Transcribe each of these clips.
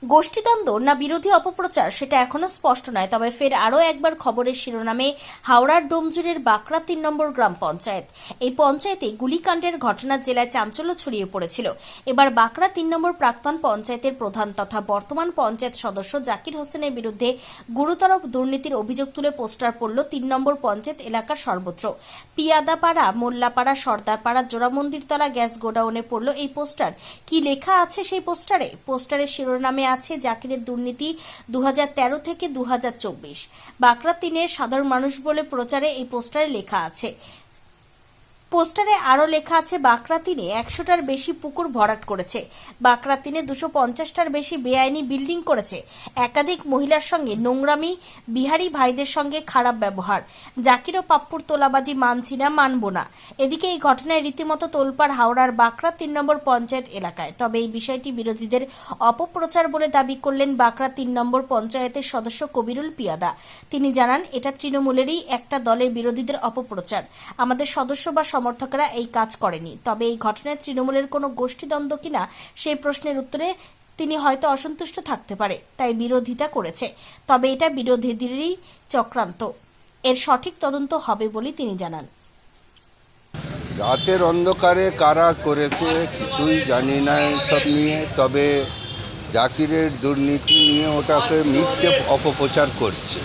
গোষ্ঠীদ্বন্দ্ব না বিরোধী অপপ্রচার সেটা এখনো স্পষ্ট নয়, তবে ফের আরও একবার খবরের শিরোনামে হাওড়ার ডোমজুড়ের বাঁকড়া ৩ নম্বর গ্রাম পঞ্চায়েত। এই পঞ্চায়েতে গুলিকাণ্ডের ঘটনার জেলায় চাঞ্চল্য ছড়িয়ে পড়েছিল। এবার বাঁকড়া ৩ নম্বর প্রাক্তন পঞ্চায়েতের প্রধান তথা বর্তমান পঞ্চায়েত সদস্য জাকির হোসেনের বিরুদ্ধে গুরুতর দুর্নীতির অভিযোগ তুলে পোস্টার পড়ল ৩ নম্বর পঞ্চায়েত এলাকার সর্বত্র। পিয়াদাপাড়া, মোল্লাপাড়া, সর্দারপাড়া, জোড়ামন্দিরতলা গ্যাস গোডাউনে পড়ল এই পোস্টার। কি লেখা আছে সেই পোস্টারে? পোস্টারের শিরোনামে আছে জাকিরের দুর্নীতি 2013 থেকে 2024। বাঁকড়া 3-এর সাধারণ মানুষ বলে প্রচারে এই পোস্টারে লেখা আছে। পোস্টারে আরও লেখা আছে বাঁকড়া 3-এ 100টার বেশি পুকুর ভরাট করেছে, বাঁকড়া 3-এ 250টার বেশি বেআইনি বিল্ডিং করেছে, একাধিক মহিলার সঙ্গে নোংরামি, বিহারি ভাইদের সঙ্গে খারাপ ব্যবহার, জাকির ও পাপ্পুর তোলাবাজি মানছি না, মানব না। এদিকে এই ঘটনায় রীতিমতো তোলপাড় হাওড়ার বাঁকড়া 3 নম্বর পঞ্চায়েত এলাকায়। তবে এই বিষয়টি বিরোধীদের অপপ্রচার বলে দাবি করলেন বাঁকড়া 3 নম্বর পঞ্চায়েতের সদস্য কবিরুল পিয়াদা। তিনি জানান, এটা তৃণমূলেরই একটা দলের বিরোধীদের অপপ্রচার। আমাদের সদস্য বা সমর্থকরা এই কাজ করেনি। তবে এই ঘটনায় তৃণমূলের কোনো গোষ্ঠীদ্বন্দ্ব কিনা সেই প্রশ্নের উত্তরে তিনি হয়তো অসন্তুষ্ট থাকতে পারে, তাই বিরোধিতা করেছে। তবে এটা বিরোধীদেরই চক্রান্ত, এর সঠিক তদন্ত হবে বলে তিনি জানান। রাতের অন্ধকারে কারা করেছে কিছুই জানি না এসব নিয়ে, তবে জাকিরের দুর্নীতি নিয়ে ওটাকে মিথ্যে অপপ্রচার করছে।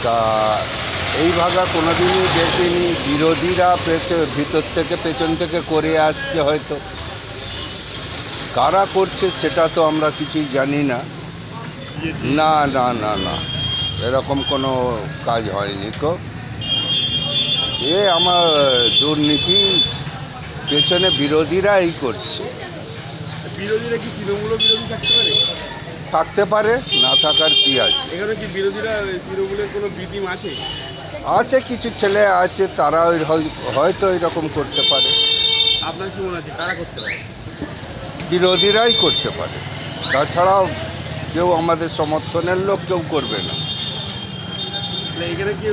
তা এই ভাগা কোনোদিনই দেখিনি, বিরোধীরা ভিতর থেকে পেছন থেকে করে আসছে হয়তো। কারা করছে সেটা তো আমরা কিছুই জানি না। না না না না এরকম কোনো কাজ হয়নি তো। আমার দুর্নীতি পেছনে বিরোধীরা এই করছে। বিরোধীরা কি তৃণমূল বিরোধী থাকতে পারে? থাকতে পারে, না থাকার কি আছে। এখানে কি বিরোধীরা তৃণমূলের কোনো বিটিম আছে? আছে, কিছু ছেলে আছে, তারা হয়তো এরকম করতে পারে। আপনার কি মনে আছে কারা করতে পারে? বিরোধীরাই করতে পারে, তাছাড়াও কেউ আমাদের সমর্থনের লোক কেউ করবে না। এখানে কি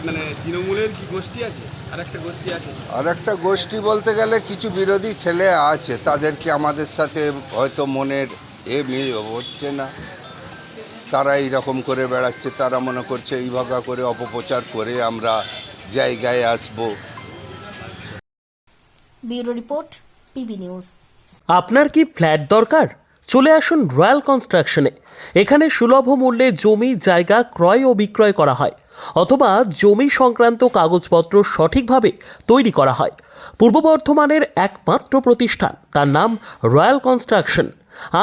মানে তৃণমূলের কি গোষ্ঠী আছে? আর একটা গোষ্ঠী আছে? আর একটা গোষ্ঠী বলতে গেলে কিছু বিরোধী ছেলে আছে, তাদেরকে আমাদের সাথে হয়তো মনের মিল হচ্ছে না, তারা এইরকম করে বেড়াচ্ছে। তারা মনে করছে এই ভাগা করে অপপ্রচার করে আমরা জায়গায় আসব। Bureau report, PB news. আপনার কি ফ্ল্যাট দরকার? চলে আসুন রয়্যাল কনস্ট্রাকশনে। এখানে সুলভ মূল্যে জমি জায়গা ক্রয় ও বিক্রয় করা হয়, অথবা জমি সংক্রান্ত কাগজপত্র সঠিকভাবে তৈরি করা হয়। পূর্ব বর্ধমানের একমাত্র প্রতিষ্ঠান, তার নাম রয়্যাল কনস্ট্রাকশন।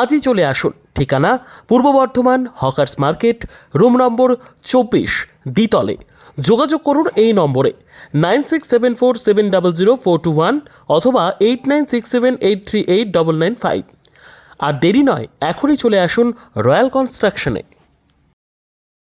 আজই চলে আসুন। ঠিকানা পূর্ব Bardhaman hawkers market, room number 24, দ্বিতলে। যোগাযোগ করুন এই নম্বরে 9674700421 অথবা 8967838995। আর দেরি নয়, এখনই চলে আসুন রয়্যাল কনস্ট্রাকশনে।